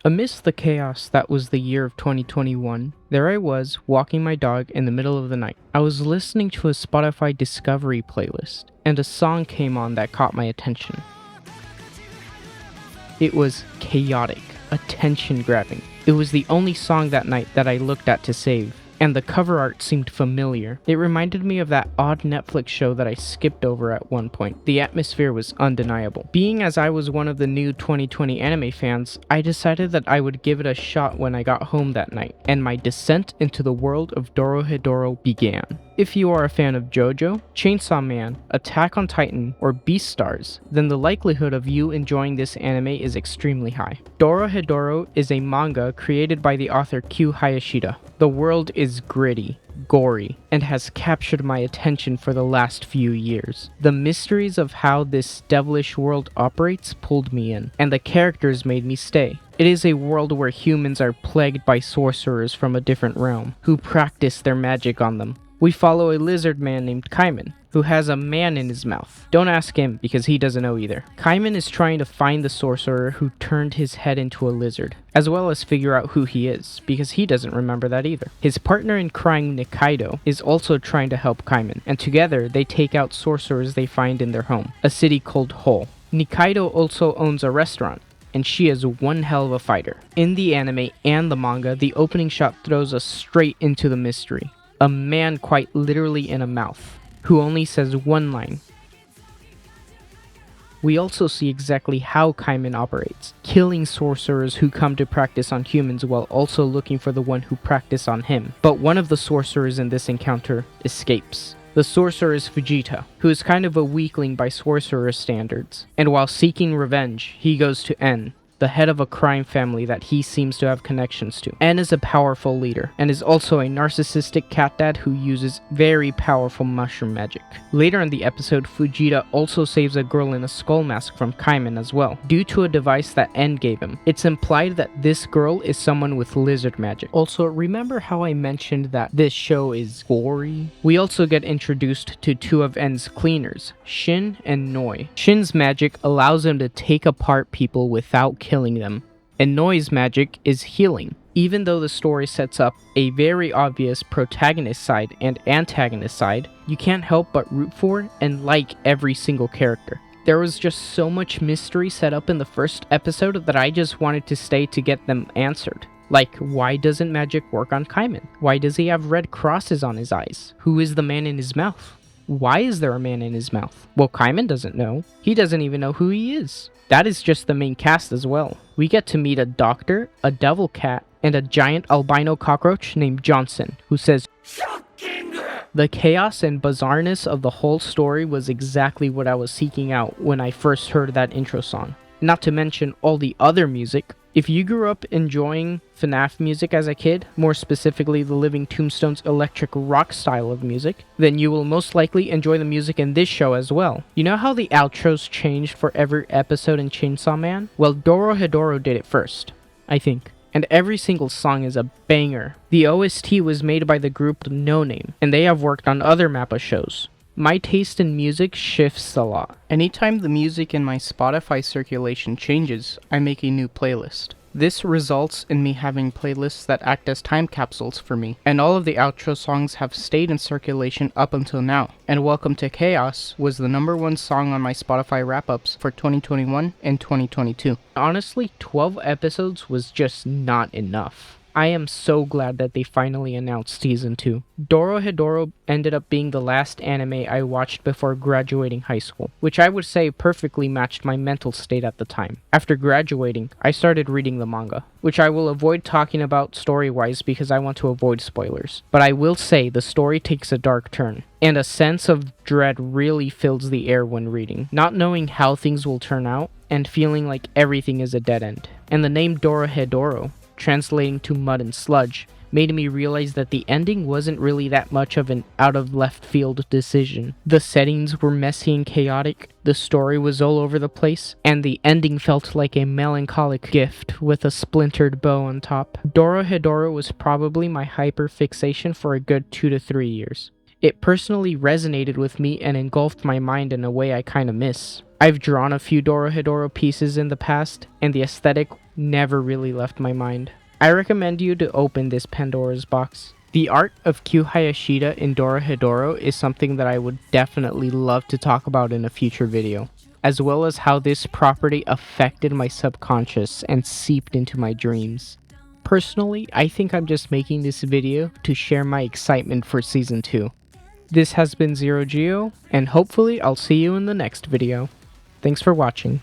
Amidst the chaos that was the year of 2021, there I was, walking my dog in the middle of the night. I was listening to a Spotify Discovery playlist, and a song came on that caught my attention. It was chaotic, attention-grabbing. It was the only song that night that I looked at to save, and the cover art seemed familiar. It reminded me of that odd Netflix show that I skipped over at one point. The atmosphere was undeniable. Being as I was one of the new 2020 anime fans, I decided that I would give it a shot when I got home that night, and my descent into the world of Dorohedoro began. If you are a fan of JoJo, Chainsaw Man, Attack on Titan, or Beastars, then the likelihood of you enjoying this anime is extremely high. Dorohedoro is a manga created by the author Q Hayashida. The world is gritty, gory, and has captured my attention for the last few years. The mysteries of how this devilish world operates pulled me in, and the characters made me stay. It is a world where humans are plagued by sorcerers from a different realm, who practice their magic on them. We follow a lizard man named Kaiman, who has a man in his mouth. Don't ask him, because he doesn't know either. Kaiman is trying to find the sorcerer who turned his head into a lizard, as well as figure out who he is, because he doesn't remember that either. His partner in crime, Nikaido, is also trying to help Kaiman, and together they take out sorcerers they find in their home, a city called Hole. Nikaido also owns a restaurant, and she is one hell of a fighter. In the anime and the manga, the opening shot throws us straight into the mystery. A man quite literally in a mouth, who only says one line. We also see exactly how Kaiman operates, killing sorcerers who come to practice on humans while also looking for the one who practiced on him. But one of the sorcerers in this encounter escapes. The sorcerer is Fujita, who is kind of a weakling by sorcerer standards, and while seeking revenge, he goes to N, the head of a crime family that he seems to have connections to. N is a powerful leader, and is also a narcissistic cat dad who uses very powerful mushroom magic. Later in the episode, Fujita also saves a girl in a skull mask from Kaiman as well, due to a device that N gave him. It's implied that this girl is someone with lizard magic. Also, remember how I mentioned that this show is gory? We also get introduced to two of N's cleaners, Shin and Noi. Shin's magic allows him to take apart people without killing them, and Noi's magic is healing. Even though the story sets up a very obvious protagonist side and antagonist side, you can't help but root for and like every single character. There was just so much mystery set up in the first episode that I just wanted to stay to get them answered. Like, why doesn't magic work on Kaiman? Why does he have red crosses on his eyes? Who is the man in his mouth? Why is there a man in his mouth? Well, Kaiman doesn't know. He doesn't even know who he is. That is just the main cast as well. We get to meet a doctor, a devil cat, and a giant albino cockroach named Johnson, who says, "Shocking!" The chaos and bizarreness of the whole story was exactly what I was seeking out when I first heard that intro song. Not to mention all the other music. If you grew up enjoying FNAF music as a kid, more specifically the Living Tombstone's electric rock style of music, then you will most likely enjoy the music in this show as well. You know how the outros changed for every episode in Chainsaw Man? Well, Dorohedoro did it first, I think. And every single song is a banger. The OST was made by the group No Name, and they have worked on other MAPPA shows. My taste in music shifts a lot. Anytime the music in my Spotify circulation changes, I make a new playlist. This results in me having playlists that act as time capsules for me, and all of the outro songs have stayed in circulation up until now. And Welcome to Chaos was the #1 song on my Spotify wrap-ups for 2021 and 2022. Honestly, 12 episodes was just not enough. I am so glad that they finally announced Season 2. Dorohedoro ended up being the last anime I watched before graduating high school, which I would say perfectly matched my mental state at the time. After graduating, I started reading the manga, which I will avoid talking about story-wise because I want to avoid spoilers. But I will say the story takes a dark turn, and a sense of dread really fills the air when reading, not knowing how things will turn out, and feeling like everything is a dead end. And the name Dorohedoro, translating to mud and sludge, made me realize that the ending wasn't really that much of an out-of-left-field decision. The settings were messy and chaotic, the story was all over the place, and the ending felt like a melancholic gift with a splintered bow on top. Dorohedoro was probably my hyper-fixation for a good 2 to 3 years. It personally resonated with me and engulfed my mind in a way I kinda miss. I've drawn a few Dorohedoro pieces in the past, and the aesthetic never really left my mind. I recommend you to open this Pandora's box. The art of Q Hayashida in Dorohedoro is something that I would definitely love to talk about in a future video, as well as how this property affected my subconscious and seeped into my dreams. Personally, I think I'm just making this video to share my excitement for season 2. This has been Zerogeo, and hopefully I'll see you in the next video. Thanks for watching.